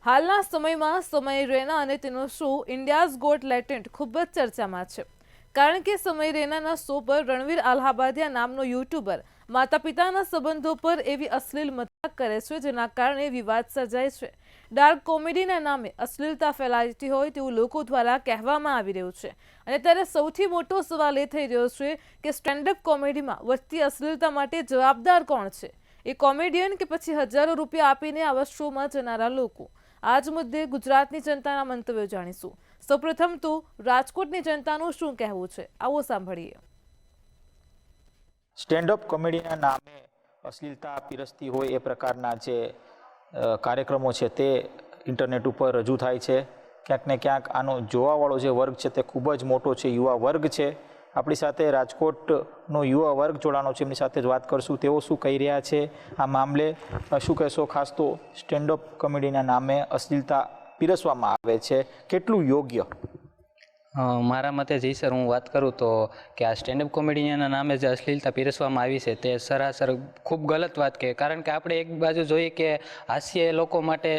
હાલના સમયમાં સમય રૈના અને તેનો શો ઇન્ડિયાઝ ગોટ લેટેન્ટ ખૂબ જ ચર્ચામાં છે, કારણ કે સમય રૈનાના શો પર રણવીર અલ્હાબાદિયા નામનો યુટ્યુબર માતા પિતાના સંબંધો પર એવી અશ્લીલ મજાક કરે છે, જેના કારણે વિવાદ સર્જાય છે. ડાર્ક કોમેડીના નામે અશ્લીલતા ફેલાતી હોય તેવું લોકો દ્વારા કહેવામાં આવી રહ્યું છે. અને ત્યારે સૌથી મોટો સવાલ એ થઈ રહ્યો છે કે સ્ટેન્ડઅપ કોમેડીમાં વધતી અશ્લીલતા માટે જવાબદાર કોણ છે? એ કોમેડિયન કે પછી હજારો રૂપિયા આપીને આવા શોમાં જનારા લોકો? આજ મુદ્દે ગુજરાતની જનતાના મંતવ્યો જાણીશું. સૌપ્રથમ તો રાજકોટની જનતાનું શું કહેવું છે, આવો સાંભળીએ. સ્ટેન્ડઅપ કોમેડીના નામે અશ્લીલતા પીરસતી હોય એ પ્રકારના જે કાર્યક્રમો છે તે ઇન્ટરનેટ ઉપર રજૂ થાય છે. ક્યાંક ને ક્યાંક આનો જોવાવાળો જે વર્ગ છે તે ખૂબ જ મોટો છે, યુવા વર્ગ છે. આપણી સાથે રાજકોટનો યુવા વર્ગ જોડાનો છે, એમની સાથે જ વાત કરશું. તેઓ શું કહી રહ્યા છે આ મામલે? શું કહેશો? ખાસ તો સ્ટેન્ડઅપ કોમેડીના નામે અશ્લીલતા પીરસવામાં આવે છે, કેટલું યોગ્ય? મારા મતે જી સર, હું વાત કરું તો કે આ સ્ટેન્ડઅપ કોમેડિયનના નામે જે અશ્લીલતા પીરસવામાં આવી છે તે સરાસર ખૂબ ગલત વાત કે, કારણ કે આપણે એક બાજુ જોઈએ કે હાસ્ય લોકો માટે,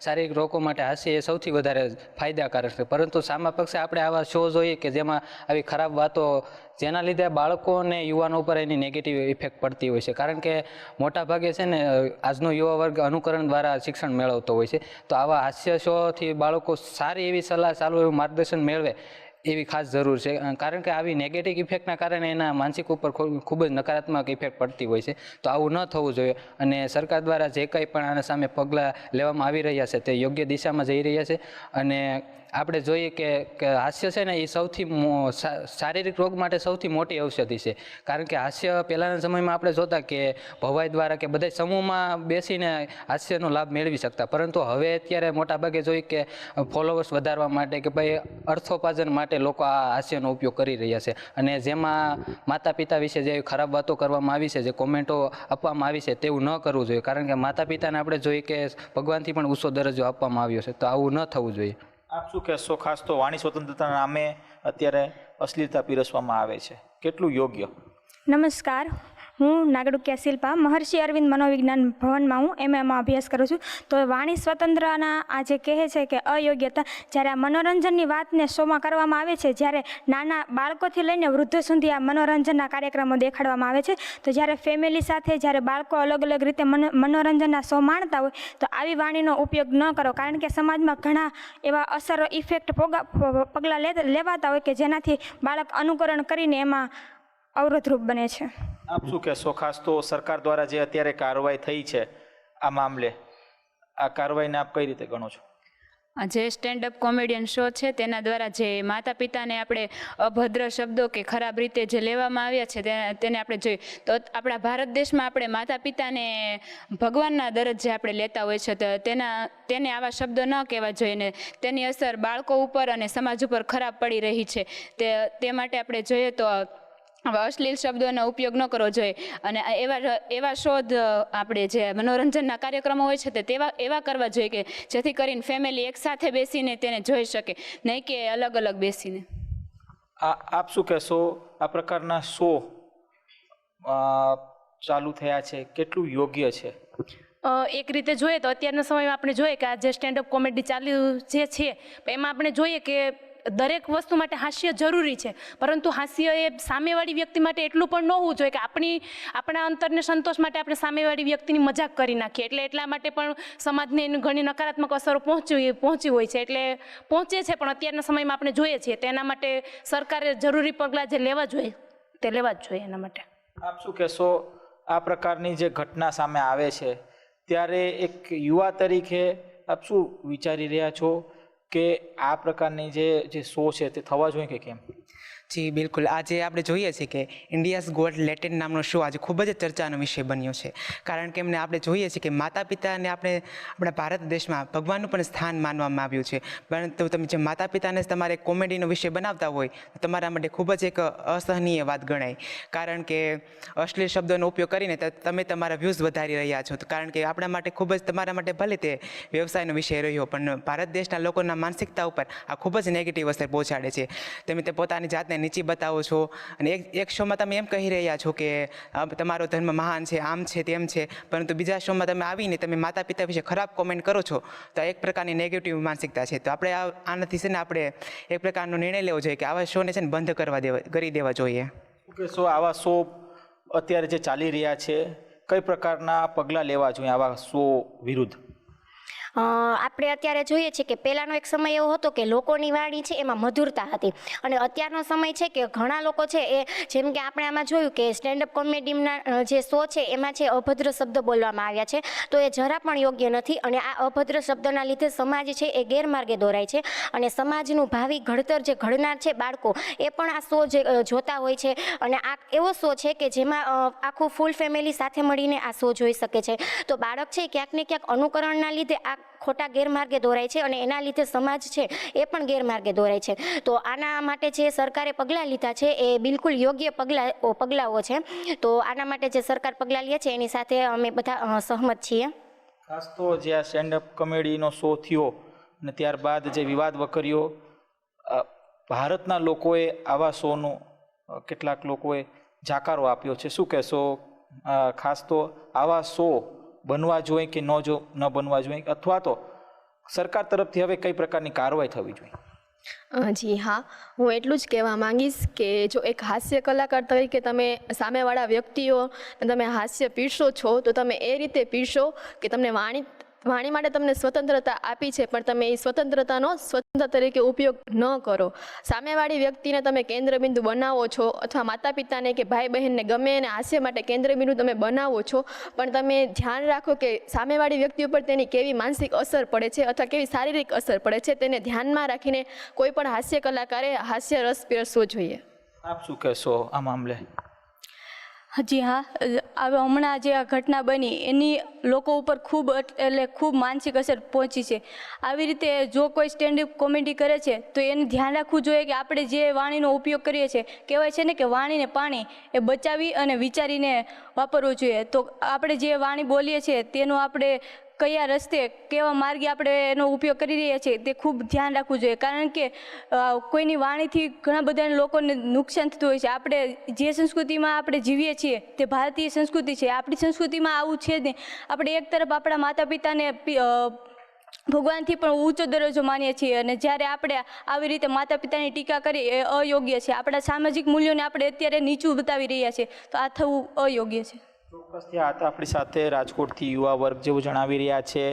શારીરિક રોગો માટે હાસ્ય એ સૌથી વધારે ફાયદાકારક છે, પરંતુ સામા પક્ષે આપણે આવા શો જોઈએ કે જેમાં આવી ખરાબ વાતો, જેના લીધે બાળકો અને યુવાનો ઉપર એની નેગેટિવ ઇફેક્ટ પડતી હોય છે. કારણ કે મોટા ભાગે છે ને આજનો યુવા વર્ગ અનુકરણ દ્વારા શિક્ષણ મેળવતો હોય છે, તો આવા હાસ્ય શોથી બાળકો સારી એવી સલાહ, સારું એવું માર્ગદર્શન મેળવે એવી ખાસ જરૂર છે. કારણ કે આવી નેગેટિવ ઇફેક્ટના કારણે એના માનસિક ઉપર ખૂબ જ નકારાત્મક ઇફેક્ટ પડતી હોય છે. તો આવું ન થવું જોઈએ, અને સરકાર દ્વારા જે કંઈ પણ આના સામે પગલાં લેવામાં આવી રહ્યા છે તે યોગ્ય દિશામાં જઈ રહ્યા છે. અને આપણે જોઈએ કે હાસ્ય છે ને એ સૌથી શારીરિક રોગ માટે સૌથી મોટી ઔષધિ છે. કારણ કે હાસ્ય પહેલાંના સમયમાં આપણે જોતા કે ભવાઈ દ્વારા કે બધા સમૂહમાં બેસીને હાસ્યનો લાભ મેળવી શકતા, પરંતુ હવે અત્યારે મોટાભાગે જોઈએ કે ફોલોવર્સ વધારવા માટે કે ભાઈ અર્થોપાર્જન માટે લોકો આ હાસ્યનો ઉપયોગ કરી રહ્યા છે. અને જેમાં માતા પિતા વિશે જે ખરાબ વાતો કરવામાં આવી છે, જે કોમેન્ટો આપવામાં આવી છે, તેવું ન કરવું જોઈએ. કારણ કે માતા પિતાને આપણે જોઈએ કે ભગવાનથી પણ ઊંચો દરજ્જો આપવામાં આવ્યો છે, તો આવું ન થવું જોઈએ. આપ શું કહેશો? ખાસ તો વાણી સ્વતંત્રતાના નામે અત્યારે અશ્લીલતા પીરસવામાં આવે છે, કેટલું યોગ્ય? નમસ્કાર, હું નાગડુકિયા શિલ્પા, મહર્ષિ અરવિંદ મનોવિજ્ઞાન ભવનમાં હું એમએમાં અભ્યાસ કરું છું. તો વાણી સ્વતંત્રના આ જે કહે છે કે અયોગ્યતા, જ્યારે આ મનોરંજનની વાતને શોમાં કરવામાં આવે છે, જ્યારે નાના બાળકોથી લઈને વૃદ્ધો સુધી આ મનોરંજનના કાર્યક્રમો દેખાડવામાં આવે છે, તો જ્યારે ફેમિલી સાથે જ્યારે બાળકો અલગ અલગ રીતે મનોરંજનના શો માણતા હોય તો આવી વાણીનો ઉપયોગ ન કરો. કારણ કે સમાજમાં ઘણા એવા અસર ઇફેક્ટ પગલાં લેવાતા હોય કે જેનાથી બાળક અનુકરણ કરીને એમાં અવરોધરૂપ બને છે. આપ શું કહેશો? ખાસ તો સરકાર દ્વારા જે અત્યારે કાર્યવાહી થઈ છે આ મામલે, આ કાર્યવાહીને આપ કઈ રીતે ગણો છો? જે સ્ટેન્ડઅપ કોમેડિયન શો છે તેના દ્વારા જે માતા પિતાને આપણે અભદ્ર શબ્દો કે ખરાબ રીતે જે લેવામાં આવ્યા છે તેને આપણે જોઈએ તો આપણા ભારત દેશમાં આપણે માતા પિતાને ભગવાનના દરજ્જે આપણે લેતા હોય છે, તો તેને આવા શબ્દો ન કહેવા જોઈએ ને તેની અસર બાળકો ઉપર અને સમાજ ઉપર ખરાબ પડી રહી છે. તે માટે આપણે જોઈએ તો અશ્લીલ શબ્દોનો ઉપયોગ ન કરવો જોઈએ. અને એવા શોધ આપણે જે મનોરંજનના કાર્યક્રમો હોય છે તે એવા કરવા જોઈએ કે જેથી કરીને ફેમિલી એકસાથે બેસીને તેને જોઈ શકે, નહીં કે અલગ અલગ બેસીને. આપ શું કહેશો? આ પ્રકારના શો ચાલુ થયા છે, કેટલું યોગ્ય છે? એક રીતે જોઈએ તો અત્યારના સમયમાં આપણે જોઈએ કે આ જે સ્ટેન્ડઅપ કોમેડી ચાલ્યું જે છે એમાં આપણે જોઈએ કે દરેક વસ્તુ માટે હાસ્ય જરૂરી છે, પરંતુ હાસ્ય એ સામેવાળી વ્યક્તિ માટે એટલું પણ ન હોવું જોઈએ કે આપણા અંતરને સંતોષ માટે આપણે સામેવાળી વ્યક્તિની મજાક કરી નાખીએ. એટલા માટે પણ સમાજને એની ઘણી નકારાત્મક અસરો પહોંચી હોય છે, એટલે પહોંચે છે. પણ અત્યારના સમયમાં આપણે જોઈએ છીએ તેના માટે સરકારે જરૂરી પગલાં જે લેવા જોઈએ તે લેવા જ જોઈએ. એના માટે આપ શું કહેશો? આ પ્રકારની જે ઘટના સામે આવે છે ત્યારે એક યુવા તરીકે આપ શું વિચારી રહ્યા છો કે આ પ્રકારની જે શો છે તે થવા જોઈએ કે કેમ? જી બિલકુલ, આજે આપણે જોઈએ છીએ કે ઇન્ડિયાઝ ગોટ લેટેન્ટ નામનો શો આજે ખૂબ જ ચર્ચાનો વિષય બન્યો છે. કારણ કે એમને આપણે જોઈએ છીએ કે માતા પિતાને આપણા ભારત દેશમાં ભગવાનનું પણ સ્થાન માનવામાં આવ્યું છે, પરંતુ તમે જે માતા પિતાને તમારે કોમેડીનો વિષય બનાવતા હોય તો તમારા માટે ખૂબ જ એક અસહનીય વાત ગણાય. કારણ કે અશ્લીલ શબ્દોનો ઉપયોગ કરીને તમે તમારા વ્યૂઝ વધારી રહ્યા છો. કારણ કે આપણા માટે ખૂબ જ, તમારા માટે ભલે તે વ્યવસાયનો વિષય રહ્યો, પણ ભારત દેશના લોકોના માનસિકતા ઉપર આ ખૂબ જ નેગેટિવ અસર પહોંચાડે છે. તે પોતાની જાતને નીચી બતાવો છો અને એક શોમાં તમે એમ કહી રહ્યા છો કે તમારો ધર્મ મહાન છે, આમ છે તેમ છે, પરંતુ બીજા શોમાં તમે આવીને તમે માતા પિતા વિશે ખરાબ કોમેન્ટ કરો છો, તો આ એક પ્રકારની નેગેટિવ માનસિકતા છે. તો આપણે આનાથી છે ને આપણે એક પ્રકારનો નિર્ણય લેવો જોઈએ કે આવા શોને છે ને બંધ કરી દેવા જોઈએ. કે સો આવા શો અત્યારે જે ચાલી રહ્યા છે, કઈ પ્રકારના પગલાં લેવા જોઈએ આવા શો વિરુદ્ધ? આપણે અત્યારે જોઈએ છીએ કે પહેલાંનો એક સમય એવો હતો કે લોકોની વાણી છે એમાં મધુરતા હતી, અને અત્યારનો સમય છે કે ઘણા લોકો છે એ જેમ કે આપણે આમાં જોયું કે સ્ટેન્ડઅપ કોમેડીના જે શો છે એમાં છે અભદ્ર શબ્દ બોલવામાં આવ્યા છે, તો એ જરા પણ યોગ્ય નથી. અને આ અભદ્ર શબ્દના લીધે સમાજ છે એ ગેરમાર્ગે દોરાય છે, અને સમાજનું ભાવિ ઘડતર જે ઘડનાર છે બાળકો, એ પણ આ શો જે જોતા હોય છે. અને આ એવો શો છે કે જેમાં આખું ફૂલ ફેમિલી સાથે મળીને આ શો જોઈ શકે છે. તો બાળક છે ક્યાંક ને ક્યાંક અનુકરણના લીધે આ ખોટા ગેરમાર્ગે દોરાય છે, અને એના લીધે સમાજ છે એ પણ ગેરમાર્ગે દોરાય છે. તો આના માટે જે સરકારે પગલાં લીધા છે એ બિલકુલ યોગ્ય પગલાઓ છે. તો આના માટે જે સરકાર પગલાં લે છે એની સાથે અમે બધા સહમત છીએ. ખાસ તો જે આ સ્ટેન્ડઅપ કોમેડીનો શો થયો અને ત્યારબાદ જે વિવાદ વકર્યો, ભારતના લોકોએ આવા શોનો કેટલાક લોકોએ જાકારો આપ્યો છે. શું કહેશો? ખાસ તો આવા શો બનવા જોઈએ કે ન બનવા જોઈએ, અથવા તો સરકાર તરફથી હવે કઈ પ્રકારની કાર્યવાહી થવી જોઈએ? જી હા, હું એટલું જ કહેવા માંગીશ કે જો એક હાસ્ય કલાકાર તરીકે તમે સામેવાળા વ્યક્તિઓ તમે હાસ્ય પીરસો છો, તો તમે એ રીતે પીરસો કે તમને વાણી માટે તમને સ્વતંત્રતા આપી છે, પણ તમે એ સ્વતંત્રતાનો સ્વતંત્ર તરીકે ઉપયોગ ન કરો. સામેવાળી વ્યક્તિને તમે કેન્દ્રબિંદુ બનાવો છો, અથવા માતા પિતાને કે ભાઈ બહેનને ગમે એને હાસ્ય માટે કેન્દ્રબિંદુ તમે બનાવો છો, પણ તમે ધ્યાન રાખો કે સામેવાળી વ્યક્તિ ઉપર તેની કેવી માનસિક અસર પડે છે અથવા કેવી શારીરિક અસર પડે છે, તેને ધ્યાનમાં રાખીને કોઈ પણ હાસ્ય કલાકારે હાસ્ય રસ પીરસવો જોઈએ. આપ શું કહેશો આ મામલે? જી હા, હવે હમણાં જે આ ઘટના બની એની લોકો ઉપર ખૂબ માનસિક અસર પહોંચી છે. આવી રીતે જો કોઈ સ્ટેન્ડઅપ કોમેડી કરે છે તો એને ધ્યાન રાખવું જોઈએ કે આપણે જે વાણીનો ઉપયોગ કરીએ છીએ, કહેવાય છે ને કે વાણીને પાણી, એ બચાવી અને વિચારીને વાપરવું જોઈએ. તો આપણે જે વાણી બોલીએ છીએ તેનો આપણે કયા રસ્તે કેવા માર્ગે આપણે એનો ઉપયોગ કરી રહ્યા છીએ તે ખૂબ ધ્યાન રાખવું જોઈએ, કારણ કે કોઈની વાણીથી ઘણા બધા લોકોને નુકસાન થતું હોય છે. આપણે જે સંસ્કૃતિમાં આપણે જીવીએ છીએ તે ભારતીય સંસ્કૃતિ છે, આપણી સંસ્કૃતિમાં આવું છે જ નહીં. આપણે એક તરફ આપણા માતા પિતાને ભગવાનથી પણ ઊંચો દરજ્જો માનીએ છીએ, અને જ્યારે આપણે આવી રીતે માતા પિતાની ટીકા કરી એ અયોગ્ય છે. આપણા સામાજિક મૂલ્યોને આપણે અત્યારે નીચું બતાવી રહ્યા છીએ, તો આ થવું અયોગ્ય છે. ચોક્કસથી આ તો આપણી સાથે રાજકોટથી યુવા વર્ગ જેવું જણાવી રહ્યા છે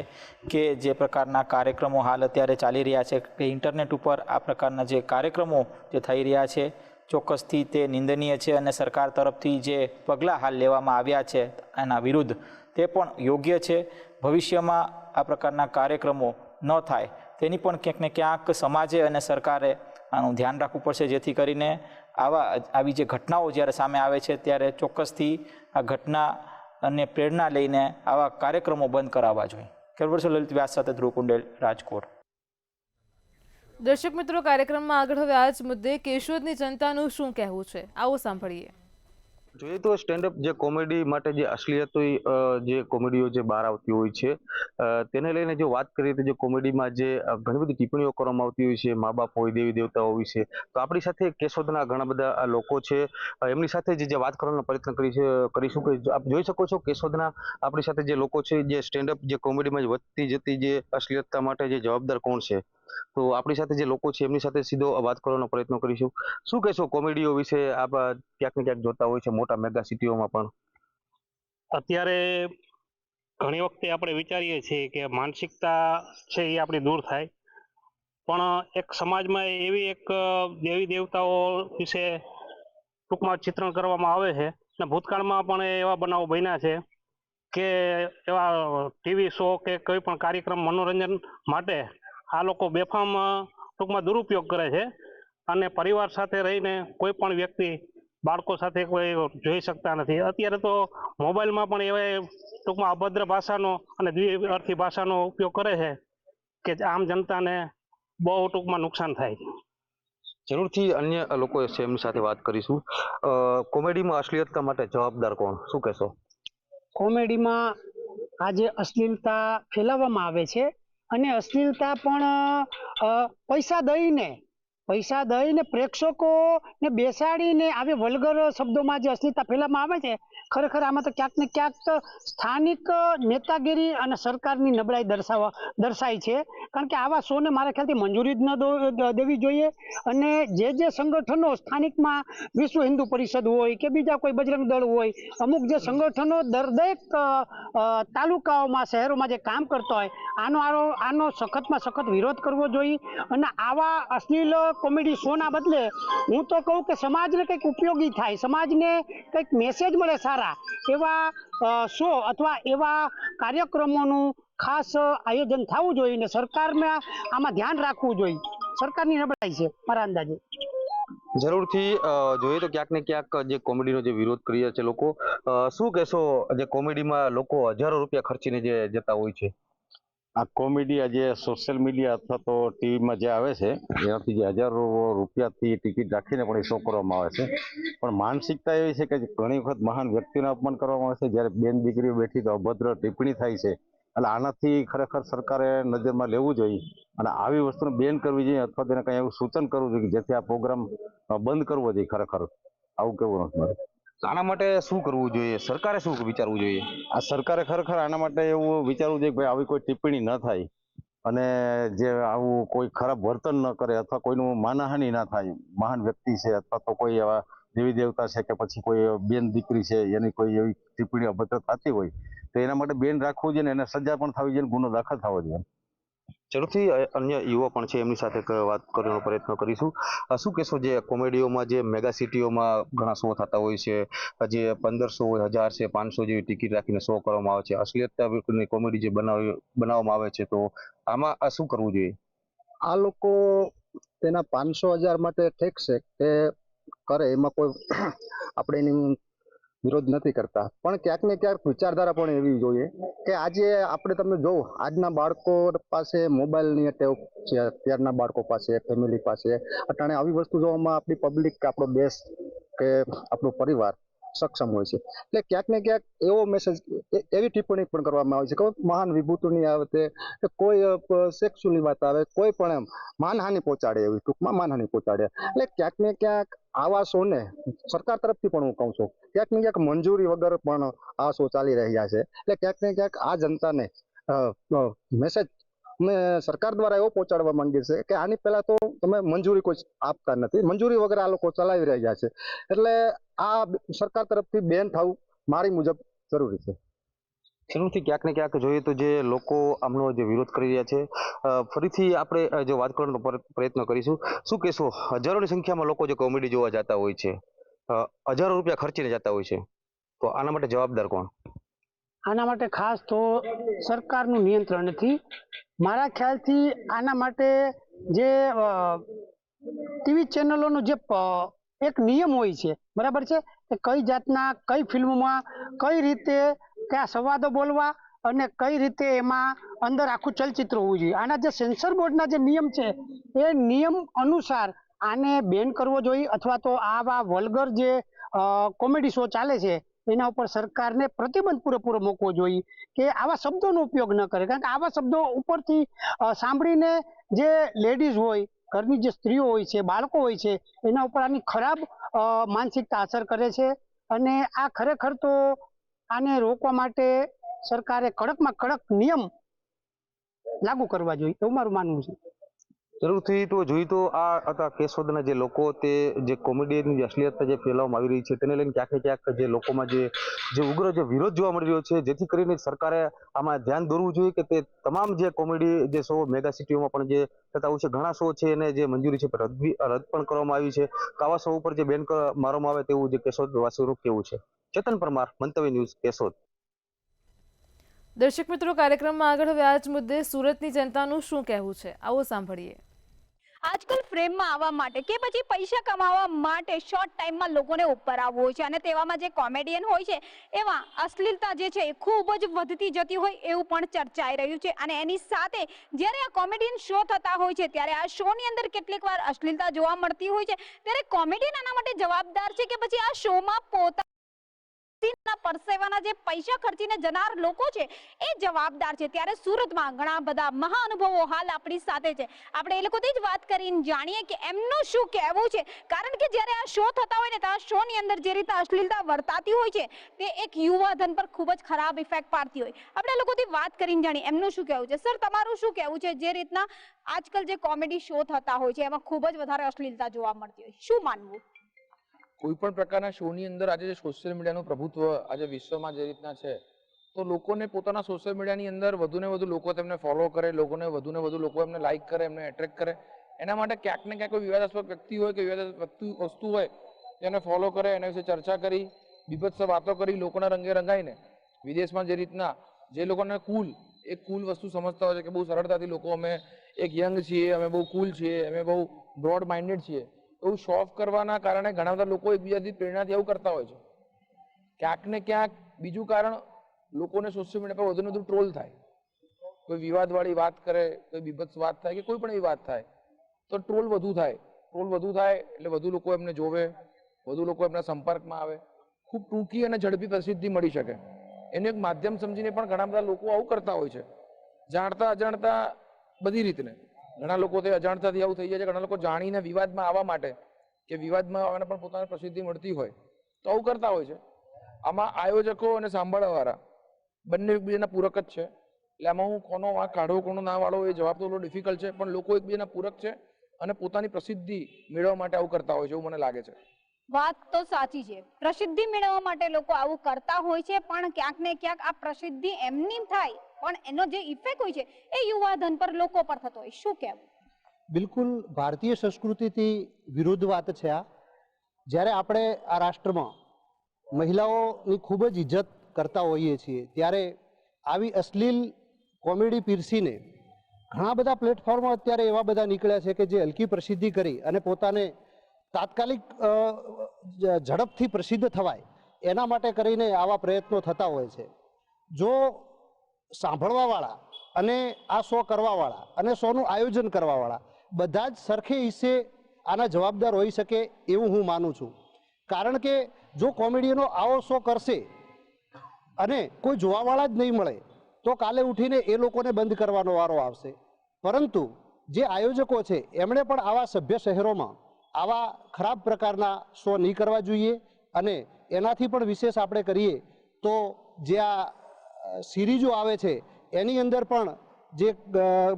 કે જે પ્રકારના કાર્યક્રમો હાલ અત્યારે ચાલી રહ્યા છે, કે ઇન્ટરનેટ ઉપર આ પ્રકારના જે કાર્યક્રમો જે થઈ રહ્યા છે, ચોક્કસથી તે નિંદનીય છે, અને સરકાર તરફથી જે પગલાં હાલ લેવામાં આવ્યા છે એના વિરુદ્ધ તે પણ યોગ્ય છે. ભવિષ્યમાં આ પ્રકારના કાર્યક્રમો ન થાય તેની પણ ક્યાંક ને ક્યાંક સમાજે અને સરકારે આનું ધ્યાન રાખવું પડશે, જેથી કરીને આવી જે ઘટનાઓ જ્યારે સામે આવે છે ત્યારે ચોક્કસથી આ ઘટના અને પ્રેરણા લઈને આવા કાર્યક્રમો બંધ કરાવવા જોઈએ. કેરવર્ષ લલિત વ્યાસ સાથે ધ્રુવ કુંડેલ, રાજકોટ. દર્શક મિત્રો, કાર્યક્રમમાં આગળ હવે આ જ મુદ્દે કેશોદની જનતાનું શું કહેવું છે, આવો સાંભળીએ. જોઈએ તો સ્ટેન્ડઅપ જે કોમેડી માટે જે અશ્લીલત જે કોમેડીઓ જે બહાર આવતી હોય છે તેને લઈને જો વાત કરીએ તો જે કોમેડીમાં જે ઘણી બધી ટિપ્પણીઓ કરવામાં આવતી હોય છે મા બાપ હોય, દેવી દેવતાઓ વિશે, તો આપણી સાથે કેશોદના ઘણા બધા લોકો છે, એમની સાથે જે વાત કરવાનો પ્રયત્ન કરીશું કે આપ જોઈ શકો છો કેશોદના આપણી સાથે જે લોકો છે, જે સ્ટેન્ડઅપ જે કોમેડીમાં વધતી જતી જે અશ્લીલતા માટે જે જવાબદાર કોણ છે, તો આપણી સાથે જે લોકો છે એમની સાથે સીધો વાત કરવાનો પ્રયત્ન કરીશું. શું કહેશો કોમેડીઓ વિશે? આપ ક્યાંક ને ક્યાંક જોતા હોય છે મોટા મેગા સિટીઓમાં પણ. અત્યારે ઘણી વખતે આપણે વિચારીએ છીએ કે માનસિકતા છે એ આપણી દૂર થાય, પણ એક સમાજમાં એવી એક દેવી દેવતાઓ વિશે ટૂંકમાં ચિત્રણ કરવામાં આવે છે, અને ભૂતકાળમાં પણ એવા બનાવો બન્યા છે કે એવા ટીવી શો કે કોઈ પણ કાર્યક્રમ મનોરંજન માટે આ લોકો બેફામ ટૂંકમાં દુરુપયોગ કરે છે, અને પરિવાર સાથે રહીને કોઈ પણ વ્યક્તિ બાળકો સાથે કોઈ જોઈ શકતા નથી. અત્યારે તો મોબાઈલમાં પણ એવા ટૂંકમાં અભદ્ર ભાષાનો અને દ્વિઅર્થી ભાષાનો ઉપયોગ કરે છે કે આમ જનતાને બહુ ટૂંકમાં નુકસાન થાય છે. જરૂરથી અન્ય લોકો છે એમની સાથે વાત કરીશું. કોમેડીમાં અશ્લીલતા માટે જવાબદાર કોણ? શું કહેશો? કોમેડીમાં આજે અશ્લીલતા ફેલાવવામાં આવે છે, અને અશ્લીલતા પણ પૈસા દઈને પૈસા દઈને પ્રેક્ષકોને બેસાડીને આવી વલ્ગર શબ્દોમાં જે અશ્લીલતા ફેલાવવામાં આવે છે, ખરેખર આમાં તો ક્યાંક ને ક્યાંક સ્થાનિક નેતાગીરી અને સરકારની નબળાઈ દર્શાય છે. કારણ કે આવા શોને મારા ખ્યાલથી મંજૂરી જ ન દેવી જોઈએ. અને જે સંગઠનો સ્થાનિકમાં વિશ્વ હિન્દુ પરિષદ હોય કે બીજા કોઈ બજરંગ દળ હોય, અમુક જે સંગઠનો દરેક તાલુકાઓમાં શહેરોમાં જે કામ કરતા હોય, આનો સખતમાં સખત વિરોધ કરવો જોઈએ. અને આવા અશ્લીલ કોમેડી શોના બદલે હું તો કહું કે સમાજને કંઈક ઉપયોગી થાય, સમાજને કંઈક મેસેજ મળે સારા એવા શો અથવા એવા કાર્યક્રમોનું ખાસ આયોજન થવું જોઈએ ને સરકારમાં આમાં ધ્યાન રાખવું જોઈએ. સરકારની નબળાઈ છે મારા અંદાજે. જરૂરથી જોઈએ તો ક્યાંક ને ક્યાંક જે કોમેડીનો જે વિરોધ કરી રહ્યા છે લોકો, શું કહેશો જે કોમેડીમાં લોકો હજારો રૂપિયા ખર્ચીને જે જતા હોય છે? આ કોમેડી આજે સોશિયલ મીડિયા અથવા તો ટીવીમાં જે આવે છે એનાથી જે હજારો રૂપિયાથી ટિકિટ રાખીને પણ એ શો કરવામાં આવે છે. પણ માનસિકતા એવી છે કે ઘણી વખત મહાન વ્યક્તિનું અપમાન કરવામાં આવે છે, જ્યારે બેન દીકરીઓ બેઠી તો અભદ્ર ટિપ્પણી થાય છે. એટલે આનાથી ખરેખર સરકારે નજરમાં લેવું જોઈએ અને આવી વસ્તુને બેન કરવી જોઈએ અથવા તેને કંઈ એવું સૂચન કરવું જોઈએ કે જેથી આ પ્રોગ્રામ બંધ કરવો જોઈએ. ખરેખર આવું કેવું નથી મારે. આના માટે શું કરવું જોઈએ? સરકારે શું વિચારવું જોઈએ? આ સરકારે ખરેખર આના માટે એવું વિચારવું જોઈએ કે ભાઈ આવી કોઈ ટિપ્પણી ન થાય અને જે આવું કોઈ ખરાબ વર્તન ન કરે અથવા કોઈનું માનહાનિ ના થાય. મહાન વ્યક્તિ છે અથવા તો કોઈ એવા દેવી દેવતા છે કે પછી કોઈ બેન દીકરી છે એની કોઈ એવી ટિપ્પણી અભદ્ર થતી હોય તો એના માટે બેન રાખવું જોઈએ ને એને સજા પણ થવી જોઈએ, ગુનો દાખલ થવો જોઈએ. જરૂરથી અન્ય યુવા પણ છે એમની સાથે વાત કરવાનો પ્રયત્ન કરીશું. શું કહેશો, જે કોમેડીઓમાં જે મેગા સિટીઓમાં ઘણા શો થતા હોય છે, જે 1500 હોય, 1000 છે, 500 જેવી ટિકિટ રાખીને શો કરવામાં આવે છે, અશ્લીલતાની કોમેડી જે બનાવવામાં આવે છે, તો આમાં આ શું કરવું જોઈએ? આ લોકો તેના 500-1000 માટે ઠીક છે કે કરે, એમાં કોઈ આપણે એની વિરોધ નથી કરતા, પણ ક્યાંક ને ક્યાંક વિચારધારા પણ એવી જોઈએ કે આજે આપણે તમે જોવો આજના બાળકો પાસે મોબાઈલની ટેવ છે, અત્યારના બાળકો પાસે, ફેમિલી પાસે અટાણે આવી વસ્તુ જોવામાં આપણી પબ્લિક કે આપણો દેશ કે આપણો પરિવાર સક્ષમ હોય છે. એટલે ક્યાંક ને ક્યાંક એવો મેસેજ, એવી ટિપ્પણી પણ કરવામાં આવે છે કે મહાન વિભૂતિની આવે કે કોઈ સેક્સ્યુઅલની વાત આવે, કોઈ પણ એમ માનહાનિ પહોંચાડે, એવી ટૂંકમાં માનહાનિ પહોંચાડે. એટલે ક્યાંક ને ક્યાંક આવા શોને સરકાર તરફથી પણ હું કહું છું ક્યાંક ને ક્યાંક મંજૂરી વગર પણ આ શો ચાલી રહ્યા છે. એટલે ક્યાંક ને ક્યાંક આ જનતાને મેસેજ મેં સરકાર દ્વારા એવો પહોંચાડવા માંગીએ છે કે આની પહેલા તો તમે મંજૂરી કોઈ આપતા નથી, મંજૂરી વગર આ લોકો ચલાવી રહ્યા છે. એટલે આ સરકાર તરફથી બેન થવું મારી મુજબ જરૂરી છે. જરૂરથી ક્યાંક ને ક્યાંક જોઈએ તો જે લોકો આમનો જે વિરોધ કરી રહ્યા છે, ફરીથી આપણે જો વાત કરવાનો પ્રયત્ન કરીશું. શું કહેશો, હજારોની સંખ્યામાં લોકો જે કોમેડી જોવા જતા હોય છે, હજારો રૂપિયા ખર્ચીને જતા હોય છે, તો આના માટે જવાબદાર કોણ? આના માટે ખાસ તો સરકારનું નિયંત્રણ નથી. મારા ખ્યાલથી આના માટે જે ટીવી ચેનલોનો જે એક નિયમ હોય છે, બરાબર છે, કે કઈ જાતના કઈ ફિલ્મમાં કઈ રીતે કયા સંવાદો બોલવા અને કઈ રીતે એમાં અંદર આખું ચલચિત્ર હોવું જોઈએ. આના જે સેન્સર બોર્ડના જે નિયમ છે એ નિયમ અનુસાર આને બેન કરવો જોઈએ અથવા તો આવા વલ્ગર જે કોમેડી શો ચાલે છે એના ઉપર સરકારને પ્રતિબંધ પૂરેપૂરો મૂકવો જોઈએ કે આવા શબ્દોનો ઉપયોગ ન કરે. કારણ કે આવા શબ્દો ઉપરથી સાંભળીને જે લેડીઝ હોય, ઘરની જે સ્ત્રીઓ હોય છે, બાળકો હોય છે, એના ઉપર આની ખરાબ માનસિકતા અસર કરે છે. અને આ ખરેખર તો આને રોકવા માટે સરકારે કડકમાં કડક નિયમ લાગુ કરવા જોઈએ એવું મારું માનવું છે. જરૂરથી તો જોઈએ તો આ હતા કેશોદના જે લોકો, તે જે કોમેડીની જે અશ્લીલતા જે ફેલાવવામાં આવી રહી છે તેને લઈને ક્યાંક ને ક્યાંક જે લોકોમાં જે ઉગ્ર જે વિરોધ જોવા મળી રહ્યો છે, જેથી કરીને સરકારે આમાં ધ્યાન દોરવું જોઈએ કે તે તમામ જે કોમેડી જે શો મેગા સિટીઓમાં પણ જે થતા હોય છે, ઘણા શો છે એને જે મંજૂરી છે રદ પણ કરવામાં આવી છે. તો આવા શો ઉપર જે બેન મારવામાં આવે તેવું જે કેશોદ વાસીઓનું કેવું છે. ચેતન પરમાર, મંતવ્ય ન્યૂઝ, કેશોદ. દર્શક મિત્રો, કાર્યક્રમમાં આગળ હવે આ જ મુદ્દે સુરતની જનતાનું શું કહેવું છે, આવો સાંભળીએ. આજકાલ ફ્રેમમાં આવવા માટે કે પછી પૈસા કમાવા માટે શોર્ટ ટાઈમમાં લોકોને ઉપર આવવું હોય છે અને તેવામાં જે કોમેડિયન હોય છે એમાં અશ્લીલતા જે છે એ ખૂબ જ વધતી જતી હોય એવું પણ ચર્ચાઈ રહ્યું છે. અને એની સાથે જ્યારે આ કોમેડિયન શો થતા હોય છે ત્યારે આ શોની અંદર કેટલીક વાર અશ્લીલતા જોવા મળતી હોય છે, ત્યારે કોમેડિયન આના માટે જવાબદાર છે કે પછી આ શોમાં પોતા પરસેવાના જે પૈસા ખર્ચીને જનાર લોકો છે એ જવાબદાર છે. ત્યારે સુરતમાં ઘણા બધા મહાનુભાવો હાલ આપણી સાથે છે. આપણે એ લોકોથી જ વાત કરીને જાણીએ કે એમનું શું કહેવું છે, કારણ કે જ્યારે આ શો થતા હોય ને તો આ શોની અંદર જે રીતે અશ્લીલતા વર્તાતી હોય છે તે એક યુવાધન પર ખૂબ જ ખરાબ ઇફેક્ટ પાડતી હોય. આપણે એ લોકોથી વાત કરીને જાણીએ એમનું શું કહેવું છે. સર, તમારું શું કહેવું છે જે રીતના આજકાલ જે કોમેડી શો થતા હોય છે એમાં ખૂબ જ વધારે અશ્લીલતા જોવા મળતી હોય, શું માનવું? કોઈ પણ પ્રકારના શોની અંદર આજે જે સોશિયલ મીડિયાનું પ્રભુત્વ આજે વિશ્વમાં જે રીતના છે, તો લોકોને પોતાના સોશિયલ મીડિયાની અંદર વધુને વધુ લોકો તેમને ફોલો કરે, લોકોને વધુને વધુ લોકો એમને લાઇક કરે, એમને એટ્રેક્ટ કરે. એના માટે ક્યાંક ને ક્યાંક કોઈ વિવાદાસ્પદ વ્યક્તિ હોય કે વિવાદાસ્પદ વસ્તુ હોય તેને ફોલો કરે, એના વિશે ચર્ચા કરી, બીભત્સ વાતો કરી, લોકોના રંગે રંગાઈને વિદેશમાં જે રીતના જે લોકોને એક કુલ વસ્તુ સમજતા હોય છે કે બહુ સરળતાથી લોકો અમે એક યંગ છીએ, અમે બહુ કુલ છીએ, અમે બહુ બ્રોડ માઇન્ડેડ છીએ, એવું શો ઓફ કરવાના કારણે ઘણા બધા લોકો એકબીજાથી પ્રેરણાથી એવું કરતા હોય છે. ક્યાંક ને ક્યાંક બીજું કારણ લોકોને સોશિયલ મીડિયા પર વધુ વધુ ટ્રોલ થાય. કોઈ વિવાદવાળી વાત કરે, કોઈ બીભત્સ વાત થાય કે કોઈ પણ એવી વાત થાય તો ટ્રોલ વધુ થાય. ટ્રોલ વધુ થાય એટલે વધુ લોકો એમને જોવે, વધુ લોકો એમના સંપર્કમાં આવે, ખૂબ ટૂંકી અને ઝડપી પ્રસિદ્ધિ મળી શકે. એનું એક માધ્યમ સમજીને પણ ઘણા બધા લોકો આવું કરતા હોય છે, જાણતા અજાણતા બધી રીતને. ઘણા લોકો તે અજાણતાથી આવું થઈ જાય છે, ઘણા લોકો જાણીને વિવાદમાં આવવા માટે કે વિવાદમાં આવવાને પણ પોતાને પ્રસિદ્ધિ મળતી હોય તો આવું કરતા હોય છે. આમાં આયોજકો અને સાંભળવાવાળા બંને એકબીજાના પૂરક જ છે. એટલે આમાં હું કોનો વાંક કાઢવો કોનો ના વાળો એ જવાબ તો થોડો ડિફિકલ્ટ છે, પણ લોકો એકબીજાના પૂરક છે અને પોતાની પ્રસિદ્ધિ મેળવવા માટે આવું કરતા હોય છે એવું મને લાગે છે. વાત તો સાચી છે, પ્રસિદ્ધિ મેળવવા માટે લોકો આવું કરતા હોય છે, પણ ક્યાંક ને ક્યાંક આ પ્રસિદ્ધિ એમની થાય પણ એનો જે ઇફેક્ટ હોય છે એ યુવાધન પર લોકો પર થતો હોય, શું કહેવું? બિલકુલ ભારતીય સંસ્કૃતિથી વિરુદ્ધ વાત છે આ. જ્યારે આપણે આ રાષ્ટ્રમાં મહિલાઓની ખૂબ જ ઇજ્જત કરતા હોઈએ છીએ ત્યારે આવી અશ્લીલ કોમેડી પીરસીને ઘણા બધા પ્લેટફોર્મો અત્યારે એવા બધા નીકળ્યા છે કે જે હલકી પ્રસિદ્ધિ કરી અને પોતાને તાત્કાલિક ઝડપથી પ્રસિદ્ધ થવાય એના માટે કરીને આવા પ્રયત્નો થતા હોય છે. જો સાંભળવાવાળા અને આ શો કરવાવાળા અને શોનું આયોજન કરવાવાળા બધા જ સરખે હિસ્સે આના જવાબદાર હોઈ શકે એવું હું માનું છું. કારણ કે જો કોમેડિયનો આવો શો કરશે અને કોઈ જોવાવાળા જ નહીં મળે તો કાલે ઉઠીને એ લોકોને બંધ કરવાનો વારો આવશે. પરંતુ જે આયોજકો છે એમણે પણ આવા સભ્ય શહેરોમાં આવા ખરાબ પ્રકારના શો નહીં કરવા જોઈએ. અને એનાથી પણ વિશેષ આપણે કરીએ તો જે આ સિરીઝો આવે છે એની અંદર પણ જે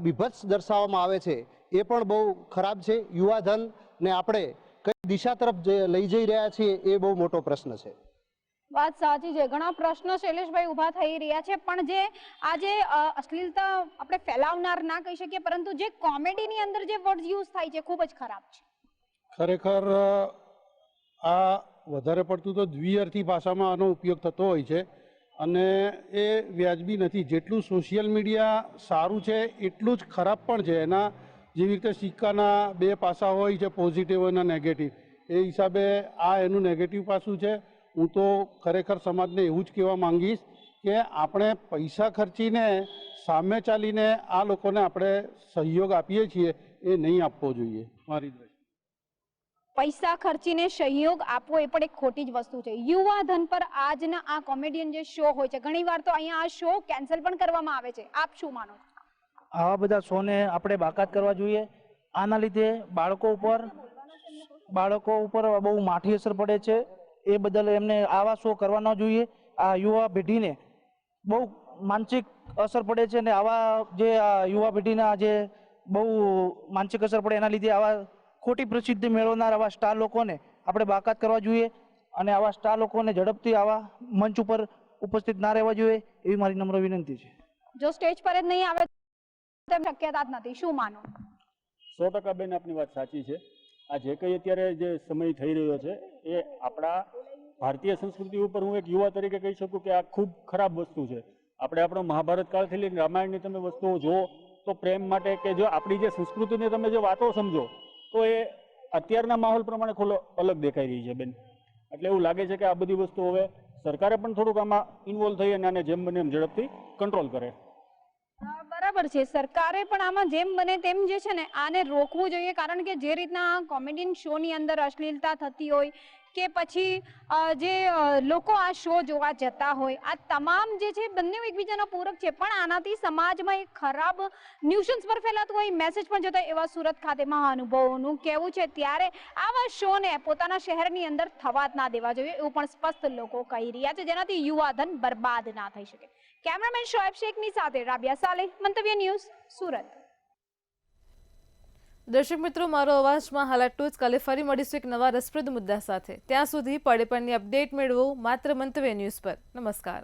બીભત્સ દર્શાવવામાં આવે છે એ પણ બહુ ખરાબ છે. યુવાધનને આપણે કઈ દિશા તરફ લઈ જઈ રહ્યા છીએ એ બહુ મોટો પ્રશ્ન છે. વાત સાચી છે, ઘણા પ્રશ્નો શૈલેષભાઈ ઊભા થઈ રહ્યા છે, પણ જે આજે અશ્લીલતા આપણે ફેલાવનાર ના કહી શકીએ, પરંતુ જે કોમેડીની અંદર જે વર્ડ યુઝ થાય છે ખૂબ જ ખરાબ છે. ખરેખર આ વધારે પડતું તો દ્વિઅર્થી ભાષામાં આનો ઉપયોગ થતો હોય છે અને એ વ્યાજબી નથી. જેટલું સોશિયલ મીડિયા સારું છે એટલું જ ખરાબ પણ છે. એના જેવી રીતે સિક્કાના બે પાસા હોય છે, પોઝિટિવ અને નેગેટિવ, એ હિસાબે આ એનું નેગેટિવ પાસું છે. હું તો ખરેખર સમાજને એવું જ કહેવા માંગીશ કે આપણે પૈસા ખર્ચીને સામે ચાલીને આ લોકોને આપણે સહયોગ આપીએ છીએ એ નહીં આપવો જોઈએ મારી દ્રષ્ટિએ. પૈસા ખર્ચીને સહયોગ આપવો એ પણ એક ખોટી જ વસ્તુ છે. યુવાધન પર આજના આ કોમેડિયન જે શો હોય છે, ઘણી વાર તો અહીંયા આ શો કેન્સલ પણ કરવામાં આવે છે, આપ શું માનો છો? આવા બધા શોને આપણે બાકાત કરવા જોઈએ. આના લીધે બાળકો ઉપર બહુ માઠી અસર પડે છે. એ બદલ એમને આવા શો કરવા ન જોઈએ. આ યુવા પેઢીને બહુ માનસિક અસર પડે છે અને આવા જે આ યુવા પેઢીના જે બહુ માનસિક અસર પડે એના લીધે આવા ખોટી પ્રસિદ્ધિ મેળવનાર આવા સ્ટાર લોકોને આપણે બાકાત કરવા જોઈએ અને આવા સ્ટાર લોકોને ઝડપથી આવા મંચ ઉપર ઉપસ્થિત ના રહેવા જોઈએ એવી મારી નમ્ર વિનંતી છે. જો સ્ટેજ પર જ નહીં આવે તો શક્યતા જ નથી, શું માનો? 100% બેન આપની વાત સાચી છે. આ જે કંઈ અત્યારે જે સમય થઈ રહ્યો છે એ આપણા ભારતીય સંસ્કૃતિ ઉપર હું એક યુવા તરીકે કહી શકું કે આ ખૂબ ખરાબ વસ્તુ છે. આપણે આપણો મહાભારત કાળથી લઈને રામાયણની તમે વસ્તુઓ જુઓ તો પ્રેમ માટે કે જો આપણી જે સંસ્કૃતિની તમે જે વાતો સમજો તો એ અત્યારના માહોલ પ્રમાણે અલગ દેખાઈ રહી છે બેન. એટલે એવું લાગે છે કે આ બધી વસ્તુ હવે સરકારે પણ થોડુંક આમાં ઇન્વોલ્વ થઈ અને આને જેમ બને એમ ઝડપથી કંટ્રોલ કરે. બરાબર છે, સરકારે પણ આમાં જેમ બને તેમ જે છે ને આને રોકવું જોઈએ, કારણ કે જે રીતના કોમેડિયન શોની અંદર અશ્લીલતા થતી હોય કે પછી જે લોકો આ શો જોવા જતા હોય, આ તમામ જે છે બંને એકબીજાના પૂરક છે, પણ આનાથી સમાજમાં એક ખરાબ ન્યુસન્સ પર ફેલાતું હોય, મેસેજ પણ જતા એવા સુરત ખાતે મહાનુભાવોનું કહેવું છે. ત્યારે આવા શોને પોતાના શહેરની અંદર થવા જ ના દેવા જોઈએ એવું પણ સ્પષ્ટ લોકો કહી રહ્યા છે, જેનાથી યુવાધન બરબાદ ના થઈ શકે. કેમેરામેન શોએબ શેખની સાથે રાબિયા સાલેહ, મંતવ્ય ન્યૂઝ, સુરત. દર્શક મિત્રો, મારો અવાજમાં હાલ આટલું જ. કાલે ફરી મળીશું એક નવા રસપ્રદ મુદ્દા સાથે. ત્યાં સુધી પડે પડની અપડેટ મેળવો માત્ર મંતવ્ય ન્યૂઝ પર. નમસ્કાર.